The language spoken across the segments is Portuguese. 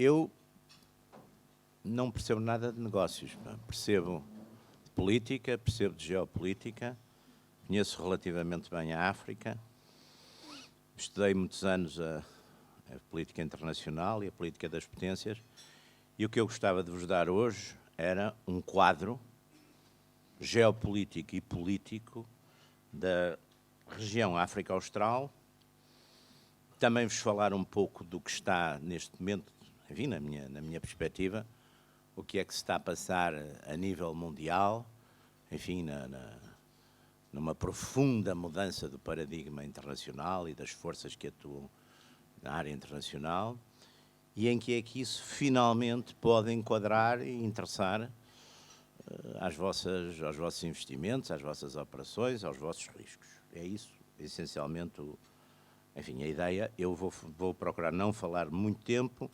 eu não percebo nada de negócios. Percebo de política, percebo de geopolítica, conheço relativamente bem a África, estudei muitos anos a política internacional e a política das potências, e o que eu gostava de vos dar hoje era um quadro geopolítico e político da região África Austral. Também vos falar um pouco do que está neste momento, enfim, na minha perspectiva, o que é que se está a passar a nível mundial, enfim, numa profunda mudança do paradigma internacional e das forças que atuam na área internacional, e em que é que isso finalmente pode enquadrar e interessar aos vossos investimentos, às vossas operações, aos vossos riscos. É isso, essencialmente, enfim, a ideia. Eu vou procurar não falar muito tempo,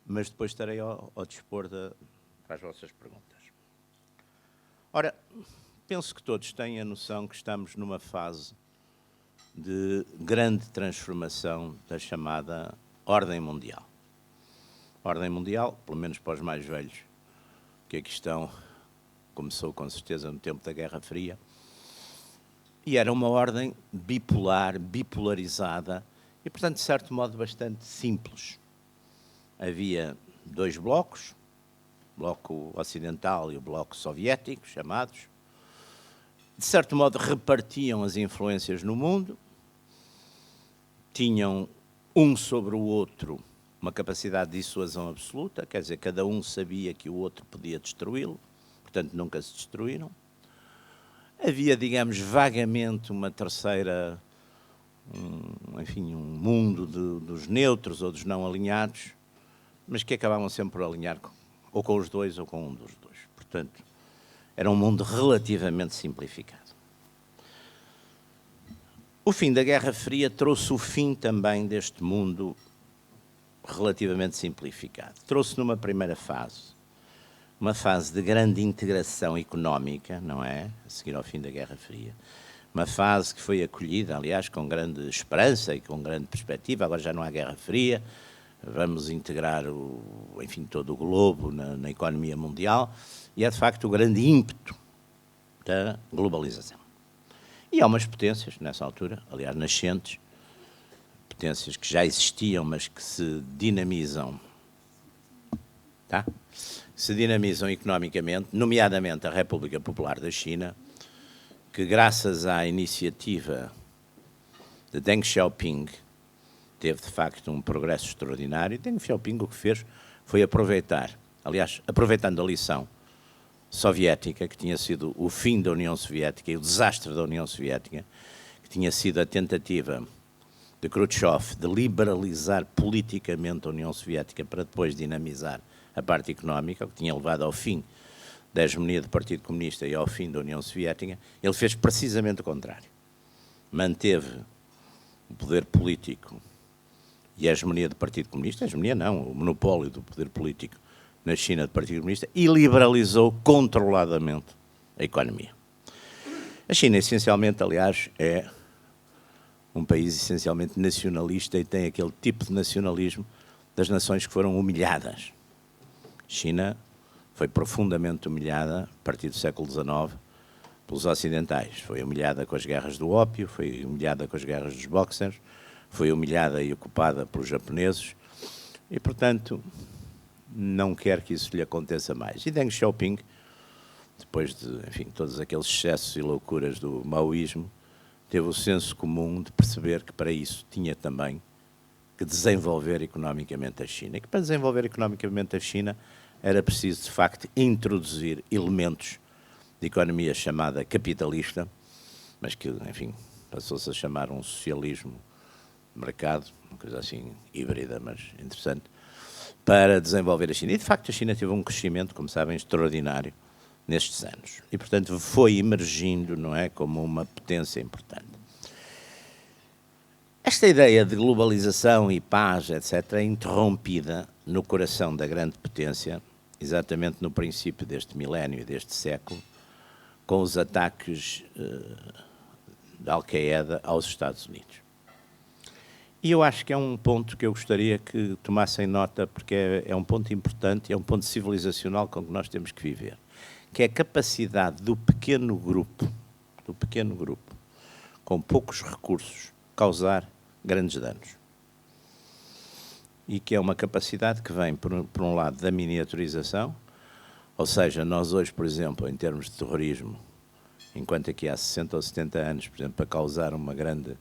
mas depois estarei ao dispor para as vossas perguntas. Ora, penso que todos têm a noção que estamos numa fase de grande transformação da chamada ordem mundial. Ordem mundial, pelo menos para os mais velhos, que aqui estão, começou com certeza no tempo da Guerra Fria, e era uma ordem bipolar, bipolarizada, e portanto, de certo modo, bastante simples. Havia dois blocos, o bloco ocidental e o bloco soviético, chamados. De certo modo, repartiam as influências no mundo, tinham um sobre o outro uma capacidade de dissuasão absoluta, quer dizer, cada um sabia que o outro podia destruí-lo, portanto, nunca se destruíram. Havia, digamos, vagamente uma terceira, enfim, um mundo dos neutros ou dos não alinhados, mas que acabavam sempre por alinhar ou com os dois ou com um dos dois. Portanto, era um mundo relativamente simplificado. O fim da Guerra Fria trouxe o fim também deste mundo relativamente simplificado. Trouxe numa primeira fase, uma fase de grande integração económica, não é? A seguir ao fim da Guerra Fria. Uma fase que foi acolhida, aliás, com grande esperança e com grande perspectiva. Agora já não há Guerra Fria, vamos integrar enfim, todo o globo na economia mundial, e é de facto o grande ímpeto da globalização. E há umas potências, nessa altura, aliás, nascentes, potências que já existiam, mas que se dinamizam, tá? Se dinamizam economicamente, nomeadamente a República Popular da China, que graças à iniciativa de Deng Xiaoping teve de facto um progresso extraordinário. Deng Xiaoping o que fez foi aproveitar, aliás, aproveitando a lição soviética, que tinha sido o fim da União Soviética e o desastre da União Soviética, que tinha sido a tentativa de Khrushchev de liberalizar politicamente a União Soviética para depois dinamizar a parte económica, o que tinha levado ao fim da hegemonia do Partido Comunista e ao fim da União Soviética. Ele fez precisamente o contrário. Manteve o poder político e a hegemonia do Partido Comunista, a hegemonia não, o monopólio do poder político na China do Partido Comunista, e liberalizou controladamente a economia. A China, essencialmente, aliás, é um país essencialmente nacionalista e tem aquele tipo de nacionalismo das nações que foram humilhadas. A China foi profundamente humilhada, a partir do século XIX, pelos ocidentais. Foi humilhada com as guerras do ópio, foi humilhada com as guerras dos boxers, foi humilhada e ocupada pelos japoneses e, portanto, não quer que isso lhe aconteça mais. E Deng Xiaoping, depois de, enfim, todos aqueles excessos e loucuras do maoísmo, teve o senso comum de perceber que para isso tinha também que desenvolver economicamente a China. E que para desenvolver economicamente a China era preciso, de facto, introduzir elementos de economia chamada capitalista, mas que, enfim, passou-se a chamar um socialismo de mercado, uma coisa assim híbrida, mas interessante, para desenvolver a China. E, de facto, a China teve um crescimento, como sabem, extraordinário nestes anos. E, portanto, foi emergindo, não é, como uma potência importante. Esta ideia de globalização e paz, etc., é interrompida no coração da grande potência, exatamente no princípio deste milénio e deste século, com os ataques da Al-Qaeda aos Estados Unidos. E eu acho que é um ponto que eu gostaria que tomassem nota, porque é um ponto importante, é um ponto civilizacional com que nós temos que viver, que é a capacidade do pequeno grupo, com poucos recursos, causar grandes danos. E que é uma capacidade que vem, por um lado, da miniaturização, ou seja, nós hoje, por exemplo, em termos de terrorismo, enquanto aqui há 60 ou 70 anos, por exemplo, para causar uma grande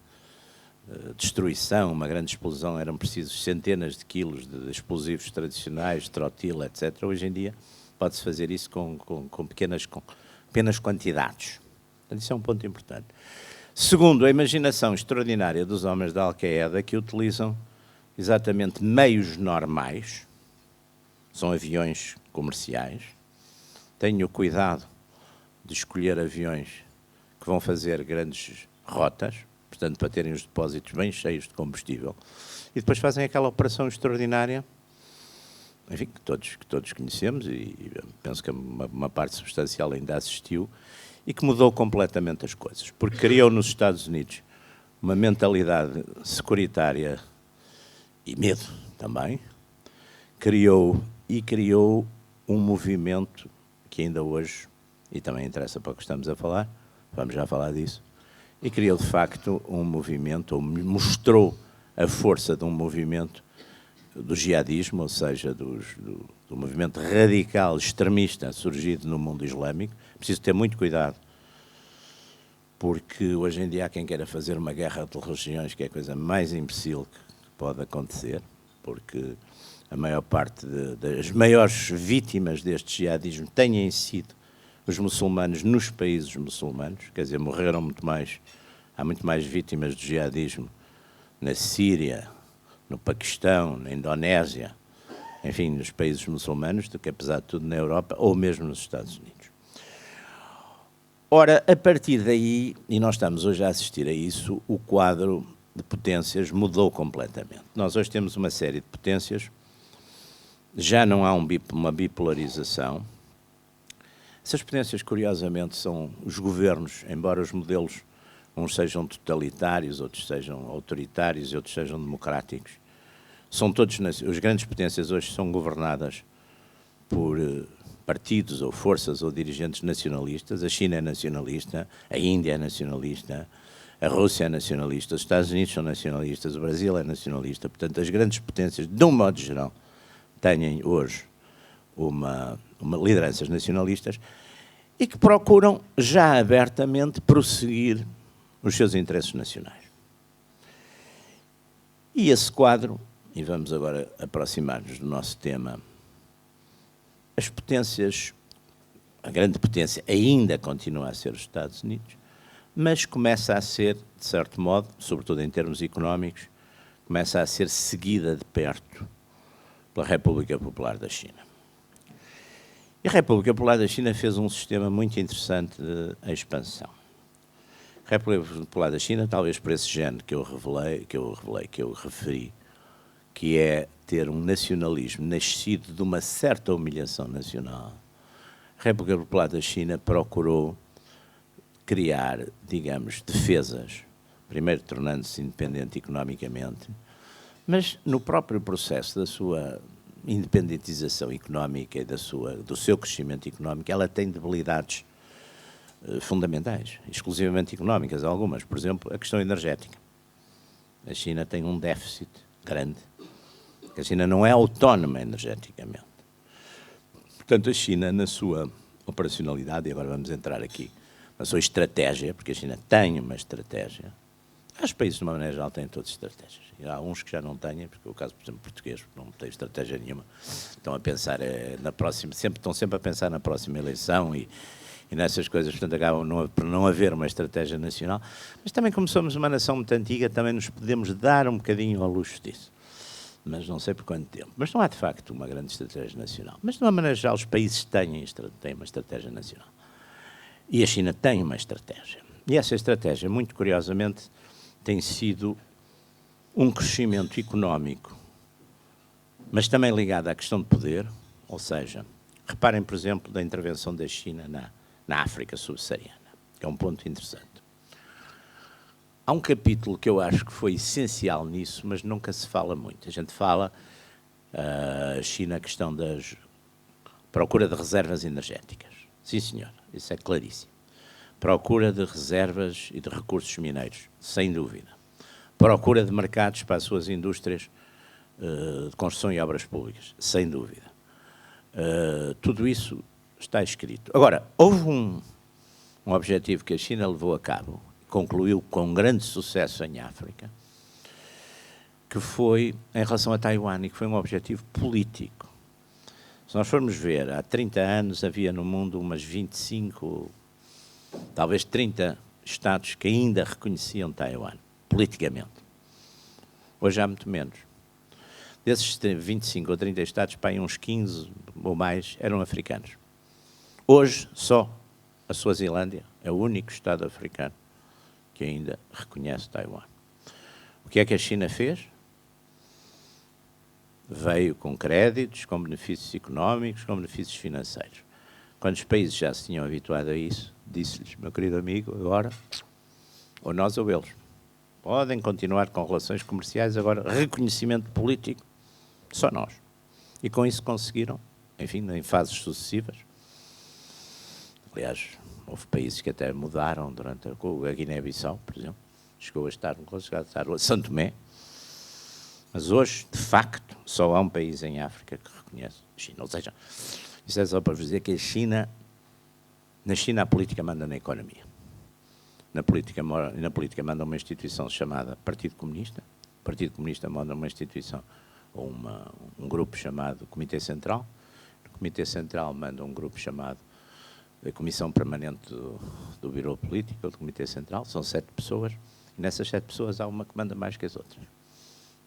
destruição, uma grande explosão, eram precisos centenas de quilos de explosivos tradicionais, de trotilo, etc. Hoje em dia pode-se fazer isso com pequenas quantidades. Portanto, isso é um ponto importante. Segundo, a imaginação extraordinária dos homens da Al-Qaeda, que utilizam exatamente meios normais, são aviões comerciais. Tenham cuidado de escolher aviões que vão fazer grandes rotas, portanto, para terem os depósitos bem cheios de combustível, e depois fazem aquela operação extraordinária, enfim, que todos conhecemos, e penso que uma parte substancial ainda assistiu, e que mudou completamente as coisas, porque criou nos Estados Unidos uma mentalidade securitária e medo também, criou um movimento que ainda hoje, e também interessa para o que estamos a falar, vamos já falar disso, e criou de facto um movimento, ou mostrou a força de um movimento do jihadismo, ou seja, do movimento radical extremista surgido no mundo islâmico. Preciso ter muito cuidado, porque hoje em dia há quem queira fazer uma guerra de religiões, que é a coisa mais imbecil que pode acontecer, porque a maior parte das maiores vítimas deste jihadismo têm sido os muçulmanos nos países muçulmanos, quer dizer, há muito mais vítimas do jihadismo na Síria, no Paquistão, na Indonésia, enfim, nos países muçulmanos, do que, apesar de tudo, na Europa ou mesmo nos Estados Unidos. Ora, a partir daí, e nós estamos hoje a assistir a isso, o quadro de potências mudou completamente. Nós hoje temos uma série de potências, já não há uma bipolarização. Essas potências, curiosamente, são os governos, embora os modelos, uns sejam totalitários, outros sejam autoritários e outros sejam democráticos. As grandes potências hoje são governadas por partidos ou forças ou dirigentes nacionalistas. A China é nacionalista, a Índia é nacionalista, a Rússia é nacionalista, os Estados Unidos são nacionalistas, o Brasil é nacionalista. Portanto, as grandes potências, de um modo geral, têm hoje uma lideranças nacionalistas e que procuram já abertamente prosseguir os seus interesses nacionais. E esse quadro, e vamos agora aproximar-nos do nosso tema, as potências, a grande potência ainda continua a ser os Estados Unidos, mas começa a ser, de certo modo, sobretudo em termos económicos, começa a ser seguida de perto pela República Popular da China. E a República Popular da China fez um sistema muito interessante de expansão. A República Popular da China, talvez por esse género que eu referi, que é ter um nacionalismo nascido de uma certa humilhação nacional, a República Popular da China procurou criar, digamos, defesas, primeiro tornando-se independente economicamente, mas no próprio processo da sua independentização económica e do seu crescimento económico, ela tem debilidades fundamentais, exclusivamente económicas, algumas. Por exemplo, a questão energética. A China tem um déficit grande, a China não é autónoma energeticamente. Portanto, a China, na sua operacionalidade, e agora vamos entrar aqui, na sua estratégia, porque a China tem uma estratégia. Os países, de uma maneira geral, têm todas estratégias. E há uns que já não têm, porque o caso, por exemplo, português, não tem estratégia nenhuma. Estão a pensar na próxima, estão sempre a pensar na próxima eleição e nessas coisas, portanto, acabam por não haver uma estratégia nacional. Mas também, como somos uma nação muito antiga, também nos podemos dar um bocadinho ao luxo disso. Mas não sei por quanto tempo. Mas não há, de facto, uma grande estratégia nacional. Mas, de uma maneira geral, os países têm uma estratégia nacional. E a China tem uma estratégia. E essa estratégia, muito curiosamente, tem sido um crescimento económico, mas também ligado à questão de poder, ou seja, reparem, por exemplo, da intervenção da China na África subsaariana, que é um ponto interessante. há um capítulo que eu acho que foi essencial nisso, mas nunca se fala muito. A gente fala, a China, a questão da procura de reservas energéticas. Sim, senhor, isso é claríssimo. Procura de reservas e de recursos mineiros, sem dúvida. Procura de mercados para as suas indústrias de construção e obras públicas, sem dúvida. Tudo isso está escrito. Agora, houve um objetivo que a China levou a cabo, concluiu com grande sucesso em África, que foi em relação a Taiwan, e que foi um objetivo político. Se nós formos ver, há 30 anos havia no mundo umas 25, talvez 30 estados que ainda reconheciam Taiwan, politicamente. Hoje há muito menos. Desses 25 ou 30 estados, para aí uns 15 ou mais eram africanos. Hoje, só a Suazilândia é o único estado africano que ainda reconhece Taiwan. O que é que a China fez? Veio com créditos, com benefícios económicos, com benefícios financeiros. Quando os países já se tinham habituado a isso, disse-lhes, meu querido amigo, agora, ou nós ou eles, podem continuar com relações comerciais, agora reconhecimento político, só nós. E com isso conseguiram, enfim, em fases sucessivas. Aliás, houve países que até mudaram durante a Guiné-Bissau, por exemplo, chegou a estar São Tomé. Mas hoje, de facto, só há um país em África que reconhece a China. Ou seja, isso é só para vos dizer que na China a política manda na economia. Na política manda uma instituição chamada Partido Comunista. O Partido Comunista manda uma instituição, ou um grupo chamado Comitê Central. O Comitê Central manda um grupo chamado a Comissão Permanente do Bureau Político, ou do Comitê Central. São 7 pessoas, e nessas 7 pessoas há uma que manda mais que as outras.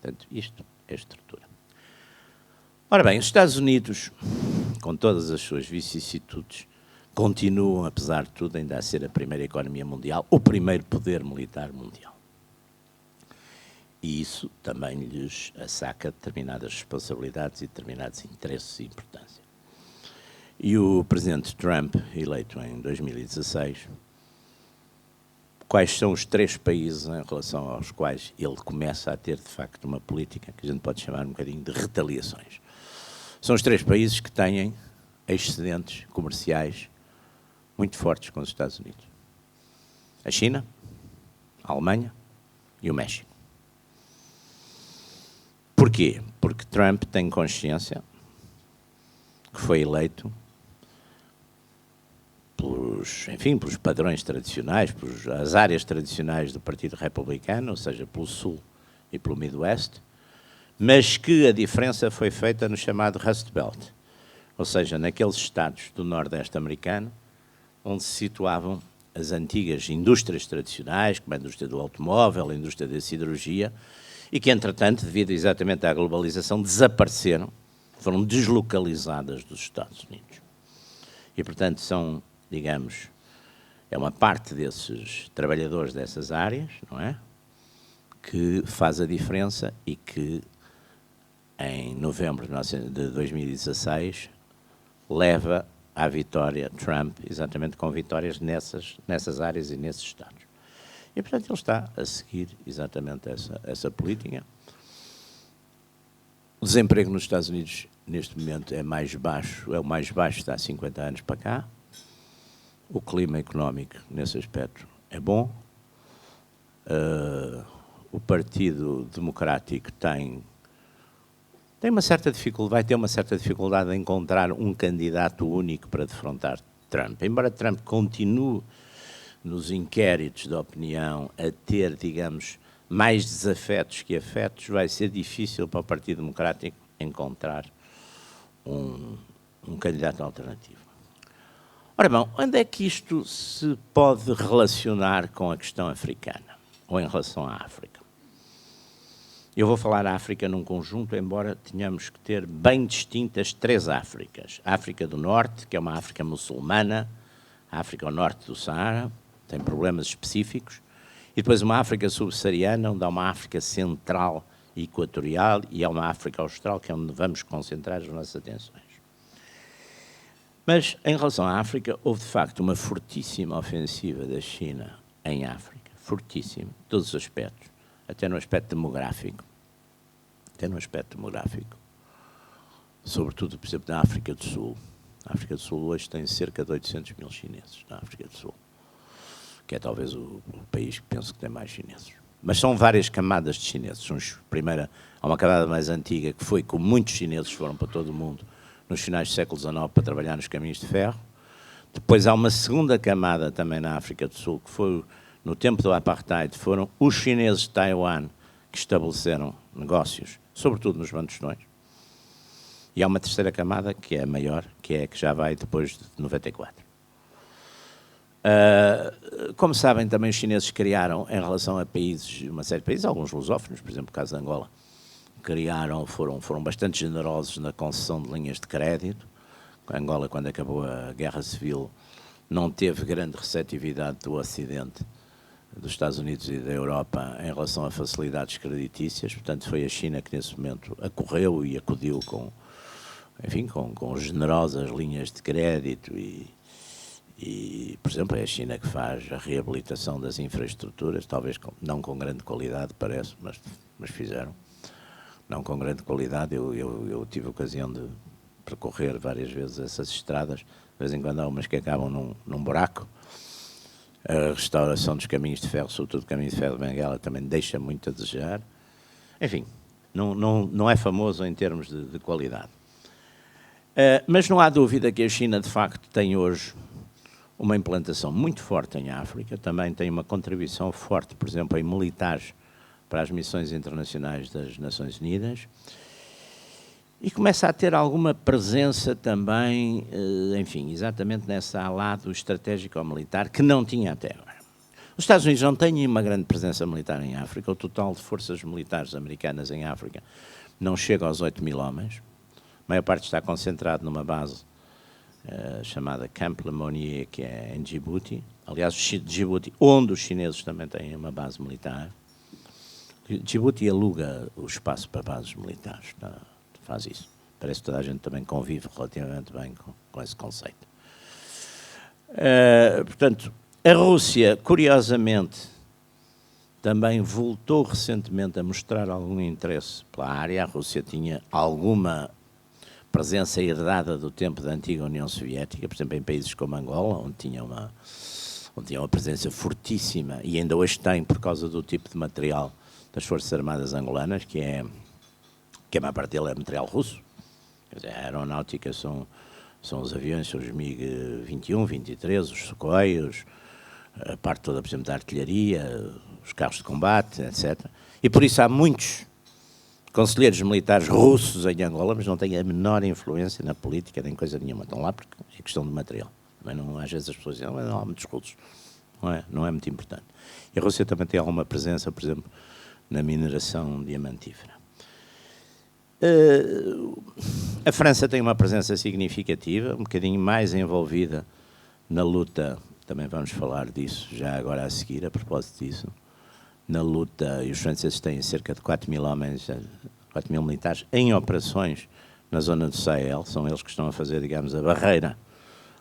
Portanto, isto é a estrutura. Ora bem, os Estados Unidos, com todas as suas vicissitudes, continuam, apesar de tudo, ainda a ser a primeira economia mundial, o primeiro poder militar mundial. E isso também lhes assaca determinadas responsabilidades e determinados interesses e importância. E o presidente Trump, eleito em 2016, quais são os 3 países em relação aos quais ele começa a ter, de facto, uma política que a gente pode chamar um bocadinho de retaliações? São os 3 países que têm excedentes comerciais muito fortes com os Estados Unidos. A China, a Alemanha e o México. Porquê? Porque Trump tem consciência que foi eleito pelos padrões tradicionais, pelas áreas tradicionais do Partido Republicano, ou seja, pelo Sul e pelo Midwest, mas que a diferença foi feita no chamado Rust Belt, ou seja, naqueles estados do Nordeste americano, onde se situavam as antigas indústrias tradicionais, como a indústria do automóvel, a indústria da siderurgia, e que, entretanto, devido exatamente à globalização, desapareceram, foram deslocalizadas dos Estados Unidos. E, portanto, são, digamos, é uma parte desses trabalhadores dessas áreas, não é? Que faz a diferença e que, em novembro de 2016, leva à vitória Trump, exatamente com vitórias nessas áreas e nesses estados. E, portanto, ele está a seguir exatamente essa política. O desemprego nos Estados Unidos, neste momento, é o mais baixo de há 50 anos para cá. O clima económico, nesse aspecto, é bom. O Partido Democrático tem uma certa dificuldade, vai ter uma certa dificuldade em encontrar um candidato único para defrontar Trump. Embora Trump continue nos inquéritos de opinião a ter, digamos, mais desafetos que afetos, vai ser difícil para o Partido Democrático encontrar um candidato alternativo. Ora bom, onde é que isto se pode relacionar com a questão africana, ou em relação à África? Eu vou falar a África num conjunto, embora tenhamos que ter bem distintas 3 Áfricas. A África do Norte, que é uma África muçulmana, a África ao norte do Saara, tem problemas específicos, e depois uma África subsaariana, onde há uma África central e equatorial, e há uma África austral, que é onde vamos concentrar as nossas atenções. Mas, em relação à África, houve de facto uma fortíssima ofensiva da China em África, fortíssimo, em todos os aspectos, até no aspecto demográfico. Sobretudo, por exemplo, na África do Sul. A África do Sul hoje tem cerca de 800 mil chineses, na África do Sul, que é talvez o país que penso que tem mais chineses. Mas são várias camadas de chineses. Há uma camada mais antiga que foi como muitos chineses foram para todo o mundo nos finais do século XIX para trabalhar nos caminhos de ferro. Depois há uma segunda camada também na África do Sul, que foi no tempo do Apartheid, foram os chineses de Taiwan que estabeleceram negócios, sobretudo nos Bantustões. E há uma terceira camada, que é a maior, que já vai depois de 94. Como sabem, também os chineses criaram, em relação a países, uma série de países, alguns lusófonos, por exemplo, o caso de Angola, foram bastante generosos na concessão de linhas de crédito. A Angola, quando acabou a Guerra Civil, não teve grande receptividade do Ocidente, dos Estados Unidos e da Europa, em relação a facilidades creditícias. Portanto, foi a China que, nesse momento, acorreu e acudiu com generosas linhas de crédito e, por exemplo, é a China que faz a reabilitação das infraestruturas, talvez não com grande qualidade, parece, mas fizeram. Não com grande qualidade. Eu tive a ocasião de percorrer várias vezes essas estradas. De vez em quando há umas que acabam num buraco. A restauração dos caminhos de ferro, sobretudo o caminho de ferro de Benguela, também deixa muito a desejar. Enfim, não é famoso em termos de qualidade. Mas não há dúvida que a China, de facto, tem hoje uma implantação muito forte em África. Também tem uma contribuição forte, por exemplo, em militares para as missões internacionais das Nações Unidas. E começa a ter alguma presença também, enfim, exatamente nessa ala do estratégico-militar, que não tinha até agora. Os Estados Unidos não têm uma grande presença militar em África. O total de forças militares americanas em África não chega aos 8 mil homens. A maior parte está concentrado numa base chamada Camp Lemonnier, que é em Djibouti. Aliás, Djibouti, onde os chineses também têm uma base militar. Djibouti aluga o espaço para bases militares, faz isso. Parece que toda a gente também convive relativamente bem com esse conceito. Portanto, a Rússia, curiosamente, também voltou recentemente a mostrar algum interesse pela área. A Rússia tinha alguma presença herdada do tempo da antiga União Soviética, por exemplo, em países como Angola, onde tinha uma presença fortíssima, e ainda hoje tem, por causa do tipo de material das Forças Armadas angolanas, que a maior parte dele é material russo. Quer dizer, a aeronáutica são os aviões, são os MiG-21, 23, os Sukhoi, a parte toda, por exemplo, da artilharia, os carros de combate, etc. E por isso há muitos conselheiros militares russos em Angola, mas não têm a menor influência na política, nem coisa nenhuma. Estão lá porque é questão de material. Também não, às vezes as pessoas dizem, não há muitos russos. Não é muito importante. E a Rússia também tem alguma presença, por exemplo, na mineração diamantífera. A França tem uma presença significativa, um bocadinho mais envolvida na luta, também vamos falar disso já agora a seguir, a propósito disso, na luta, e os franceses têm cerca de 4 mil homens, 4 mil militares em operações na zona do Sahel, são eles que estão a fazer, digamos, a barreira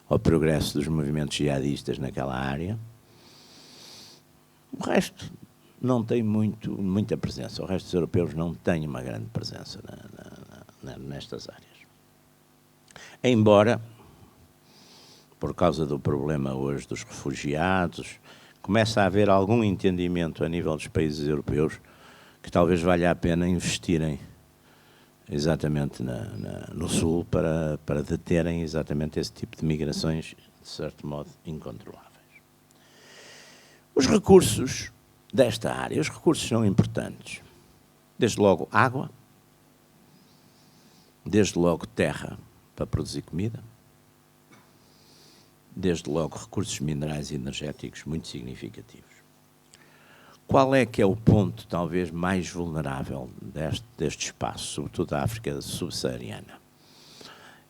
ao progresso dos movimentos jihadistas naquela área. O resto não tem muita presença. O resto dos europeus não tem uma grande presença nestas áreas. Embora, por causa do problema hoje dos refugiados, começa a haver algum entendimento a nível dos países europeus que talvez valha a pena investirem exatamente no Sul para deterem exatamente esse tipo de migrações, de certo modo, incontroláveis. Os recursos desta área, os recursos são importantes. Desde logo água, desde logo terra para produzir comida, desde logo recursos minerais e energéticos muito significativos. Qual é que é o ponto talvez mais vulnerável deste espaço, sobretudo da África subsaariana?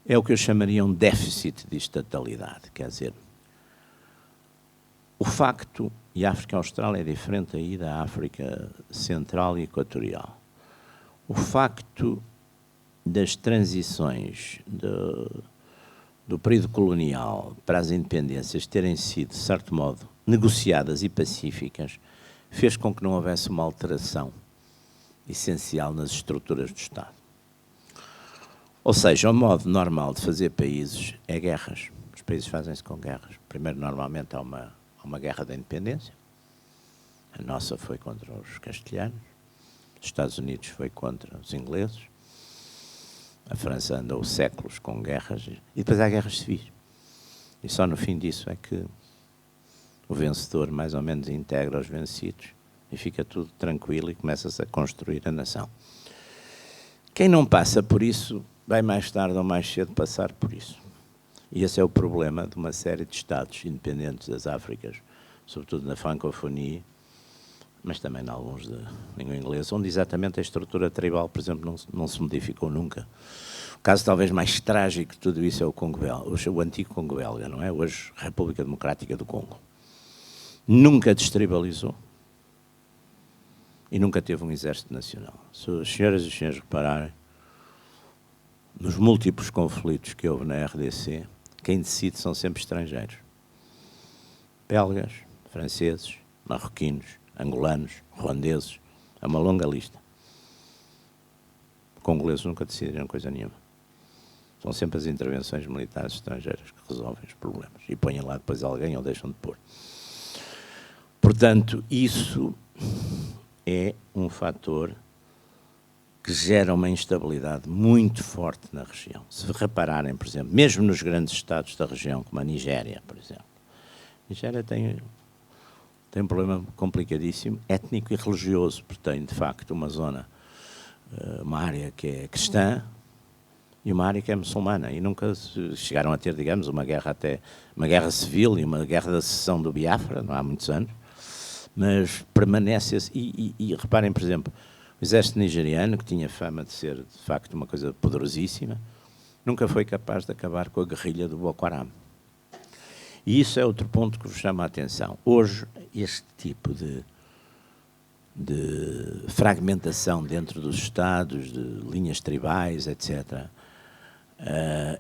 É o que eu chamaria um déficit de estatalidade, quer dizer, o facto, e a África Austral é diferente aí da África Central e Equatorial, o facto das transições do período colonial para as independências terem sido, de certo modo, negociadas e pacíficas, fez com que não houvesse uma alteração essencial nas estruturas do Estado. Ou seja, o modo normal de fazer países é guerras. Os países fazem-se com guerras. Primeiro, normalmente, há uma guerra da independência. A nossa foi contra os castelhanos. Os Estados Unidos foi contra os ingleses. A França andou séculos com guerras. E depois há guerras civis. E só no fim disso é que o vencedor mais ou menos integra os vencidos e fica tudo tranquilo e começa-se a construir a nação. Quem não passa por isso vai mais tarde ou mais cedo passar por isso. E esse é o problema de uma série de Estados independentes das Áfricas, sobretudo na francofonia, mas também em alguns de língua inglesa, onde exatamente a estrutura tribal, por exemplo, não se modificou nunca. O caso talvez mais trágico de tudo isso é o Congo belga, o antigo Congo belga, não é? Hoje, República Democrática do Congo. Nunca destribalizou e nunca teve um exército nacional. Se as senhoras e os senhores repararem, nos múltiplos conflitos que houve na RDC, quem decide são sempre estrangeiros. Belgas, franceses, marroquinos, angolanos, ruandeses, é uma longa lista. Congoleses nunca decidiram coisa nenhuma. São sempre as intervenções militares estrangeiras que resolvem os problemas e põem lá depois alguém ou deixam de pôr. Portanto, isso é um fator que gera uma instabilidade muito forte na região. Se repararem, por exemplo, mesmo nos grandes estados da região, como a Nigéria, por exemplo. A Nigéria tem um problema complicadíssimo, étnico e religioso, porque tem, de facto, uma zona, uma área que é cristã e uma área que é muçulmana. E nunca chegaram a ter, digamos, uma guerra civil e uma guerra da secessão do Biafra, não há muitos anos, mas permanece. E reparem, por exemplo, o exército nigeriano, que tinha fama de ser, de facto, uma coisa poderosíssima, nunca foi capaz de acabar com a guerrilha do Boko Haram. E isso é outro ponto que vos chama a atenção. Hoje, este tipo de fragmentação dentro dos Estados, de linhas tribais, etc.,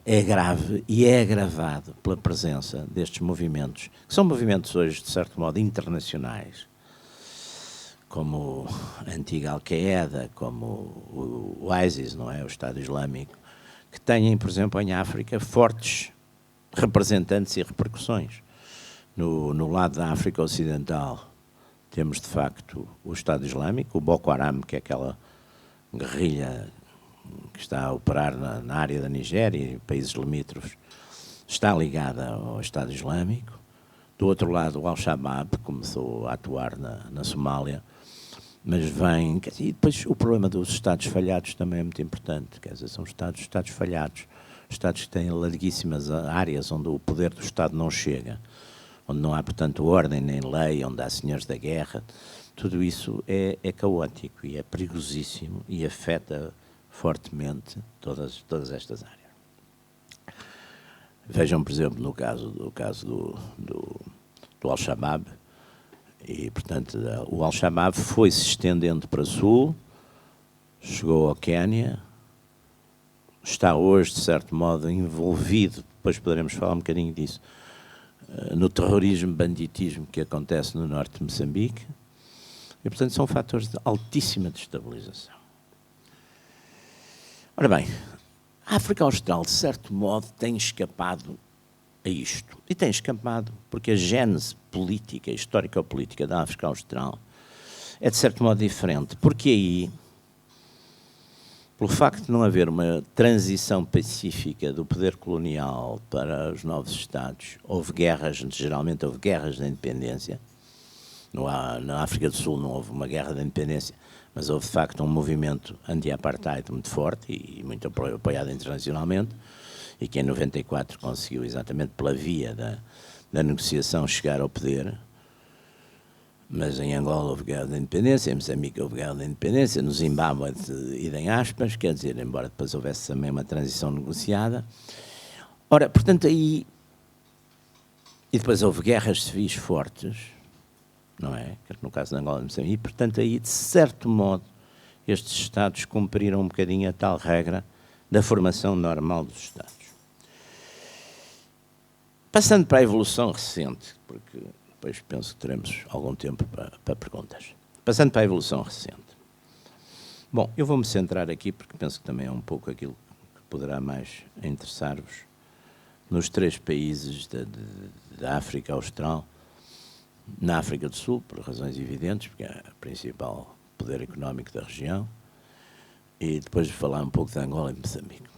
é grave e é agravado pela presença destes movimentos, que são movimentos hoje, de certo modo, internacionais, como a antiga Al-Qaeda, como o ISIS, não é? O Estado Islâmico, que têm, por exemplo, em África, fortes representantes e repercussões. No lado da África Ocidental temos, de facto, o Estado Islâmico, o Boko Haram, que é aquela guerrilha que está a operar na área da Nigéria e países limítrofes, está ligada ao Estado Islâmico. Do outro lado, o Al-Shabaab começou a atuar na Somália, mas vem... E depois o problema dos Estados falhados também é muito importante, quer dizer, são Estados falhados, Estados que têm larguíssimas áreas onde o poder do Estado não chega, onde não há, portanto, ordem nem lei, onde há senhores da guerra. Tudo isso é caótico e é perigosíssimo e afeta fortemente todas estas áreas. Vejam, por exemplo, no caso do Al-Shabaab, e, portanto, o Al-Shabaab foi-se estendendo para sul, chegou ao Quénia, está hoje, de certo modo, envolvido, depois poderemos falar um bocadinho disso, no terrorismo, banditismo que acontece no norte de Moçambique, e, portanto, são fatores de altíssima destabilização. Ora bem, a África Austral, de certo modo, tem escapado a isto. E tem escapado porque a gênese política, histórico-política da África Austral é, de certo modo, diferente. Porque aí, pelo facto de não haver uma transição pacífica do poder colonial para os novos Estados, houve guerras, geralmente houve guerras da independência. Na África do Sul não houve uma guerra da independência, mas houve, de facto, um movimento anti-apartheid muito forte e muito apoiado internacionalmente, e que em 94 conseguiu, exatamente pela via da negociação, chegar ao poder. Mas em Angola houve guerra da independência, em Moçambique houve guerra da independência, no Zimbábue idem aspas, quer dizer, embora depois houvesse também uma transição negociada. Ora, portanto, aí... E depois houve guerras civis fortes, não é? No caso de Angola e Moçambique, e, portanto, aí, de certo modo, estes Estados cumpriram um bocadinho a tal regra da formação normal dos Estados. Passando para a evolução recente, porque depois penso que teremos algum tempo para perguntas. Passando para a evolução recente. Bom, eu vou-me centrar aqui, porque penso que também é um pouco aquilo que poderá mais interessar-vos, nos 3 países da África Austral, na África do Sul, por razões evidentes, porque é o principal poder económico da região, e depois de falar um pouco de Angola e Moçambique.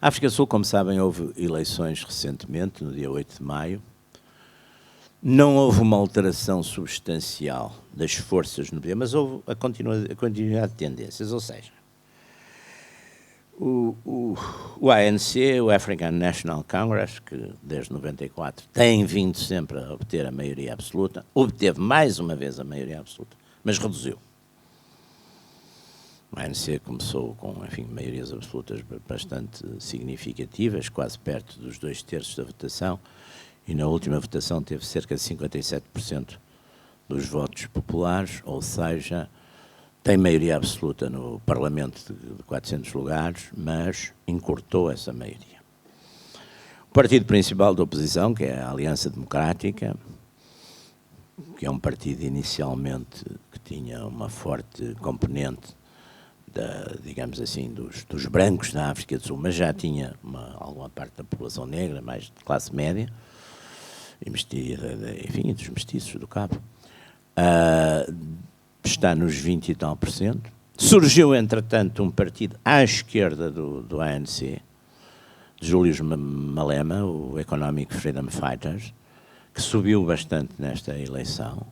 A África do Sul, como sabem, houve eleições recentemente, no dia 8 de maio. Não houve uma alteração substancial das forças no poder, mas houve a continuidade de tendências, ou seja, o ANC, o African National Congress, que desde 94 tem vindo sempre a obter a maioria absoluta, obteve mais uma vez a maioria absoluta, mas reduziu. O ANC começou com, enfim, maiorias absolutas bastante significativas, quase perto dos 2/3 da votação, e na última votação teve cerca de 57% dos votos populares, ou seja, tem maioria absoluta no Parlamento de 400 lugares, mas encurtou essa maioria. O partido principal da oposição, que é a Aliança Democrática, que é um partido inicialmente que tinha uma forte componente, digamos assim, dos brancos da África do Sul, mas já tinha alguma parte da população negra, mais de classe média, enfim, dos mestiços do Cabo, está nos 20 e tal %. Surgiu, entretanto, um partido à esquerda do ANC, de Julius Malema, o Economic Freedom Fighters, que subiu bastante nesta eleição.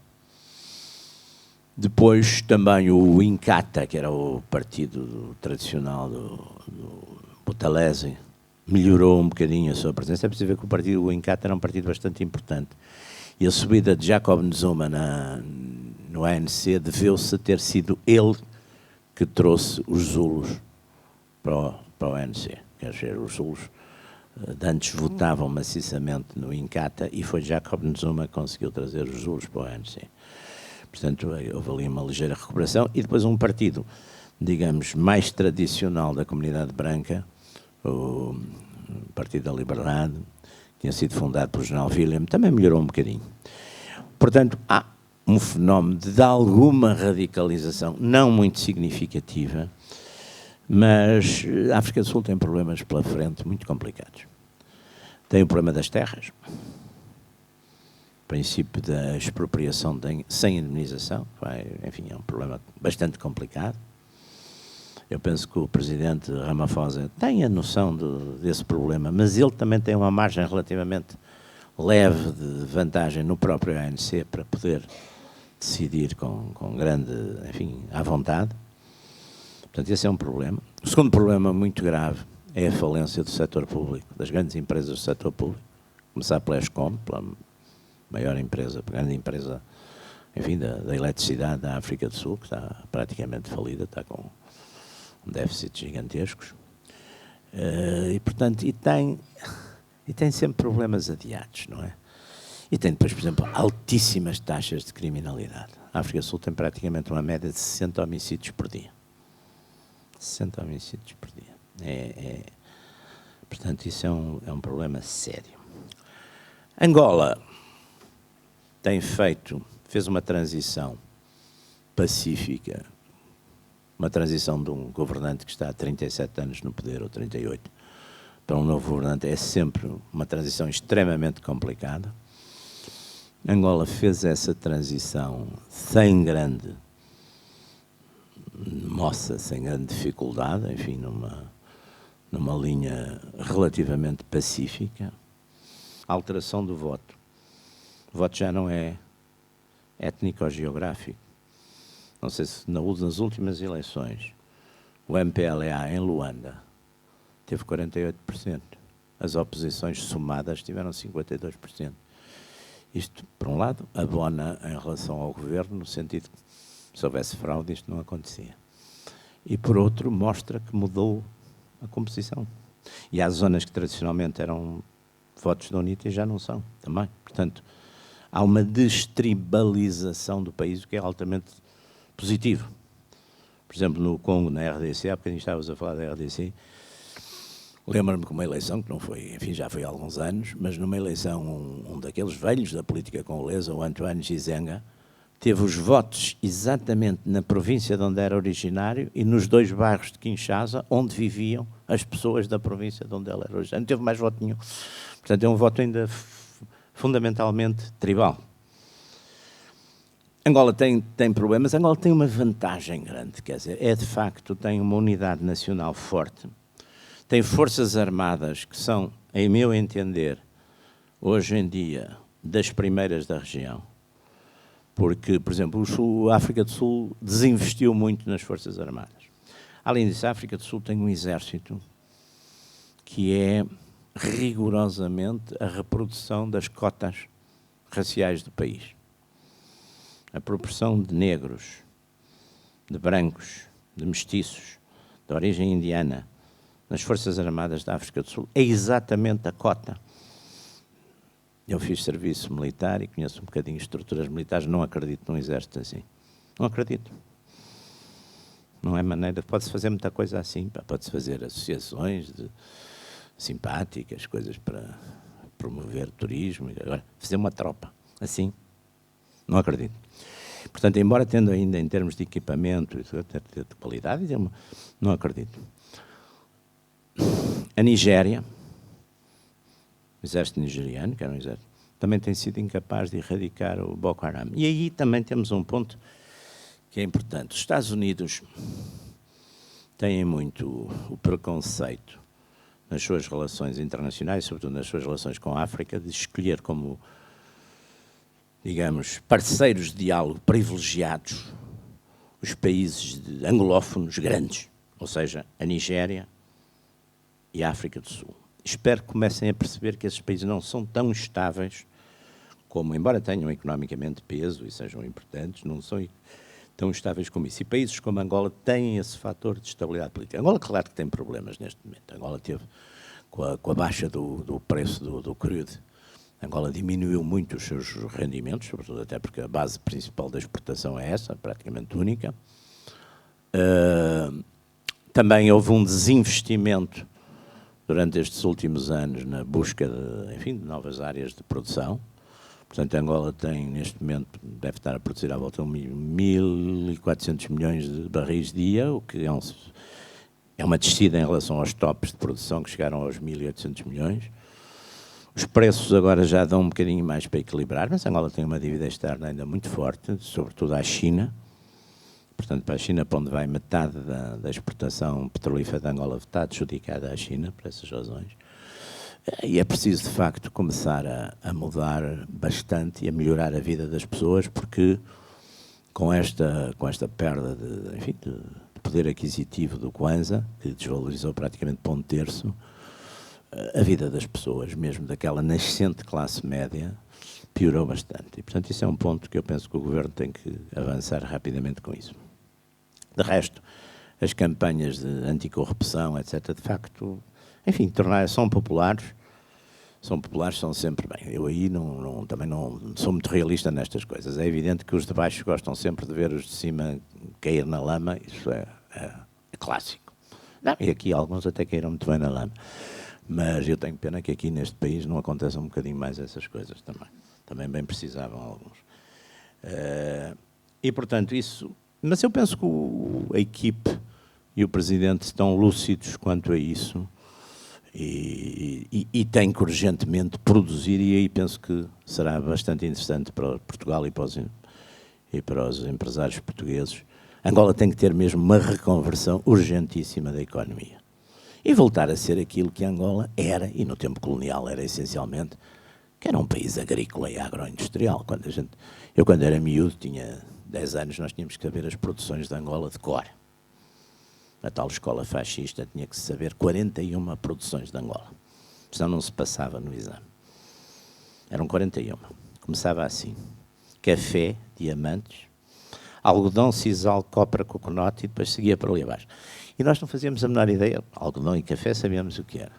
Depois também o Inkatha, que era o partido tradicional do Buthelezi, melhorou um bocadinho a sua presença. É preciso ver que o Inkatha era um partido bastante importante. E a subida de Jacob Zuma no ANC deveu-se a ter sido ele que trouxe os Zulus para o ANC. Quer dizer, os Zulus de antes votavam maciçamente no Inkatha e foi Jacob Zuma que conseguiu trazer os Zulus para o ANC. Portanto, houve ali uma ligeira recuperação. E depois um partido, digamos, mais tradicional da comunidade branca, o Partido da Liberdade, tinha sido fundado pelo general William, também melhorou um bocadinho. Portanto, há um fenómeno de alguma radicalização, não muito significativa, mas a África do Sul tem problemas pela frente muito complicados. Tem o problema das terras, o princípio da expropriação sem indemnização, enfim, é um problema bastante complicado. Eu penso que o presidente Ramaphosa tem a noção desse problema, mas ele também tem uma margem relativamente leve de vantagem no próprio ANC para poder decidir com grande, enfim, à vontade. Portanto, esse é um problema. O segundo problema muito grave é a falência do setor público, das grandes empresas do setor público, começar pela Eskom, pela maior empresa, grande empresa, enfim, da eletricidade da África do Sul, que está praticamente falida, está com déficits gigantescos, e portanto, tem sempre problemas adiados, não é? E tem depois, por exemplo, altíssimas taxas de criminalidade. A África do Sul tem praticamente uma média de 60 homicídios por dia. 60 homicídios por dia. Portanto, isso é um problema sério. Angola fez uma transição pacífica, uma transição de um governante que está há 37 anos no poder, ou 38, para um novo governante, é sempre uma transição extremamente complicada. Angola fez essa transição sem grande moça, sem grande dificuldade, enfim, numa linha relativamente pacífica. A alteração do voto. O voto já não é étnico-geográfico. Não sei se nas últimas eleições o MPLA em Luanda teve 48%. As oposições somadas tiveram 52%. Isto, por um lado, abona em relação ao governo, no sentido que se houvesse fraude isto não acontecia. E, por outro, mostra que mudou a composição. E há zonas que tradicionalmente eram votos da UNITA e já não são, também. Portanto, há uma destribalização do país, o que é altamente positivo. Por exemplo, no Congo, na RDC, há bocadinho estávamos a falar da RDC, Lembro-me que uma eleição, que não foi, enfim, já foi há alguns anos, mas numa eleição, um daqueles velhos da política congolesa, o Antoine Gizenga, teve os votos exatamente na província de onde era originário e nos 2 bairros de Kinshasa, onde viviam as pessoas da província de onde ele era originário. Não teve mais voto nenhum. Portanto, é um voto ainda fundamentalmente tribal. Angola tem problemas. Angola tem uma vantagem grande, quer dizer, de facto, tem uma unidade nacional forte, tem forças armadas que são, em meu entender, hoje em dia, das primeiras da região, porque, por exemplo, a África do Sul desinvestiu muito nas forças armadas. Além disso, a África do Sul tem um exército que é rigorosamente a reprodução das cotas raciais do país. A proporção de negros, de brancos, de mestiços, de origem indiana, nas Forças Armadas da África do Sul, é exatamente a cota. Eu fiz serviço militar e conheço um bocadinho estruturas militares, não acredito num exército assim. Não acredito. Não é maneira, pode-se fazer muita coisa assim, pode-se fazer associações simpáticas, coisas para promover turismo, agora fazer uma tropa, assim, não acredito. Portanto, embora tendo ainda em termos de equipamento, de qualidade, não acredito. A Nigéria, o exército nigeriano, que era um exército, também tem sido incapaz de erradicar o Boko Haram. E aí também temos um ponto que é importante. Os Estados Unidos têm muito o preconceito nas suas relações internacionais, sobretudo nas suas relações com a África, de escolher como, digamos, parceiros de diálogo privilegiados os países anglófonos grandes, ou seja, a Nigéria e a África do Sul. Espero que comecem a perceber que esses países não são tão estáveis como, embora tenham economicamente peso e sejam importantes, não são tão estáveis como isso. E países como Angola têm esse fator de estabilidade política. Angola, claro que tem problemas neste momento. Angola teve, com a baixa do preço do crude, Angola diminuiu muito os seus rendimentos, sobretudo até porque a base principal da exportação é essa, praticamente única. Também houve um desinvestimento durante estes últimos anos na busca de novas áreas de produção. Portanto, Angola tem, neste momento, deve estar a produzir à volta de 1.400 milhões de barris dia, o que é uma descida em relação aos tops de produção que chegaram aos 1.800 milhões. Os preços agora já dão um bocadinho mais para equilibrar, mas Angola tem uma dívida externa ainda muito forte, sobretudo à China. Portanto, para a China, para onde vai metade da exportação petrolífera de Angola, está adjudicada à China, por essas razões. E é preciso, de facto, começar a mudar bastante e a melhorar a vida das pessoas, porque com esta perda de poder aquisitivo do Kwanza, que desvalorizou praticamente para 1/3, a vida das pessoas, mesmo daquela nascente classe média, piorou bastante. E, portanto, isso é um ponto que eu penso que o Governo tem que avançar rapidamente com isso. De resto, as campanhas de anticorrupção, etc., de facto, enfim, são populares, são sempre bem. Eu aí também não sou muito realista nestas coisas. É evidente que os de baixo gostam sempre de ver os de cima cair na lama, isso é clássico. Não, e aqui alguns até caíram muito bem na lama. Mas eu tenho pena que aqui neste país não aconteçam um bocadinho mais essas coisas também. Também bem precisavam alguns. E, portanto, isso... Mas eu penso que a equipe e o Presidente estão lúcidos quanto a isso e têm que urgentemente produzir, e aí penso que será bastante interessante para Portugal e para os empresários portugueses. Angola tem que ter mesmo uma reconversão urgentíssima da economia. E voltar a ser aquilo que Angola era, e no tempo colonial era essencialmente, que era um país agrícola e agroindustrial. Eu, quando era miúdo, tinha 10 anos, nós tínhamos que saber as produções de Angola de cor. A tal escola fascista tinha que saber 41 produções de Angola. Senão não se passava no exame. Eram 41. Começava assim. Café, diamantes, algodão, sisal, copra, coconote, e depois seguia para ali abaixo. E nós não fazíamos a menor ideia. Algodão e café sabíamos o que era.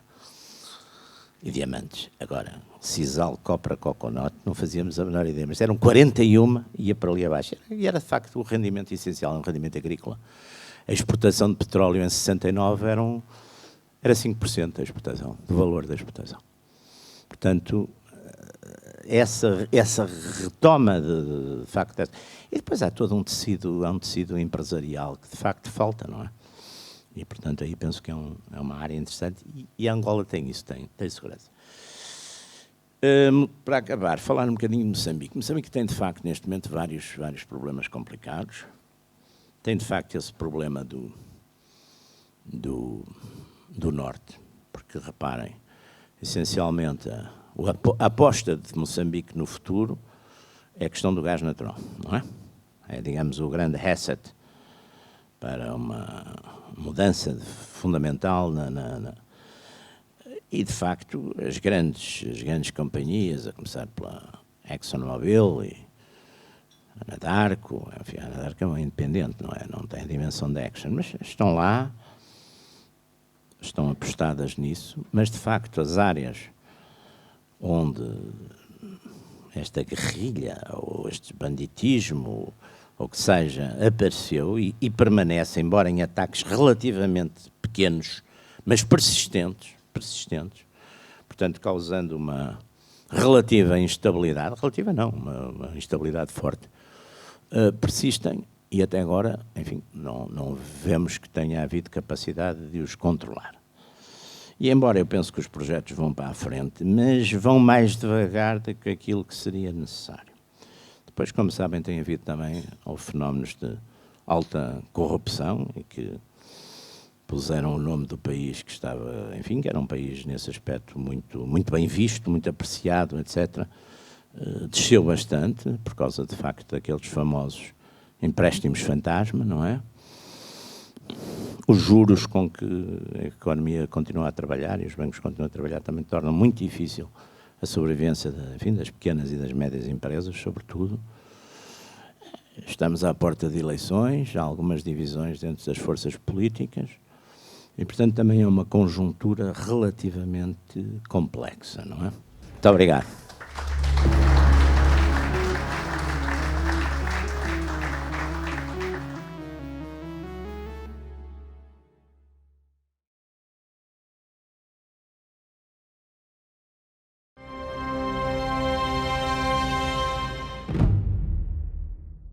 E diamantes. Agora, sisal, copra, coconote, não fazíamos a menor ideia. Mas eram 41 e ia para ali abaixo. E era, de facto, o rendimento essencial, um rendimento agrícola. A exportação de petróleo em 69 era era 5% da exportação, do valor da exportação. Portanto, essa retoma de facto... E depois há todo um tecido empresarial que de facto falta, não é? E, portanto, aí penso que é uma área interessante e a Angola tem isso, tem segurança. Para acabar, falar um bocadinho de Moçambique. Moçambique tem, de facto, neste momento, vários problemas complicados. Tem, de facto, esse problema do norte, porque, reparem, essencialmente, a aposta de Moçambique no futuro é a questão do gás natural, não é? É, digamos, o grande asset para uma mudança fundamental e, de facto, as grandes companhias, a começar pela ExxonMobil e a Anadarko, enfim, a Anadarko é uma independente, não tem a dimensão da Exxon, mas estão lá, estão apostadas nisso, mas, de facto, as áreas onde esta guerrilha, ou este banditismo, ou que seja, apareceu e permanece, embora em ataques relativamente pequenos, mas persistentes, portanto, causando uma relativa instabilidade, relativa não, uma instabilidade forte, persistem e até agora, enfim, não vemos que tenha havido capacidade de os controlar. E embora eu pense que os projetos vão para a frente, mas vão mais devagar do que aquilo que seria necessário. Depois, como sabem, tem havido também fenómenos de alta corrupção e que puseram o nome do país que estava, enfim, que era um país nesse aspecto muito bem visto, muito apreciado, etc. Desceu bastante por causa, de facto, daqueles famosos empréstimos fantasma, não é? Os juros com que a economia continua a trabalhar e os bancos continuam a trabalhar também tornam muito difícil a sobrevivência das pequenas e das médias empresas, sobretudo. Estamos à porta de eleições, há algumas divisões dentro das forças políticas e, portanto, também é uma conjuntura relativamente complexa, não é? Muito obrigado.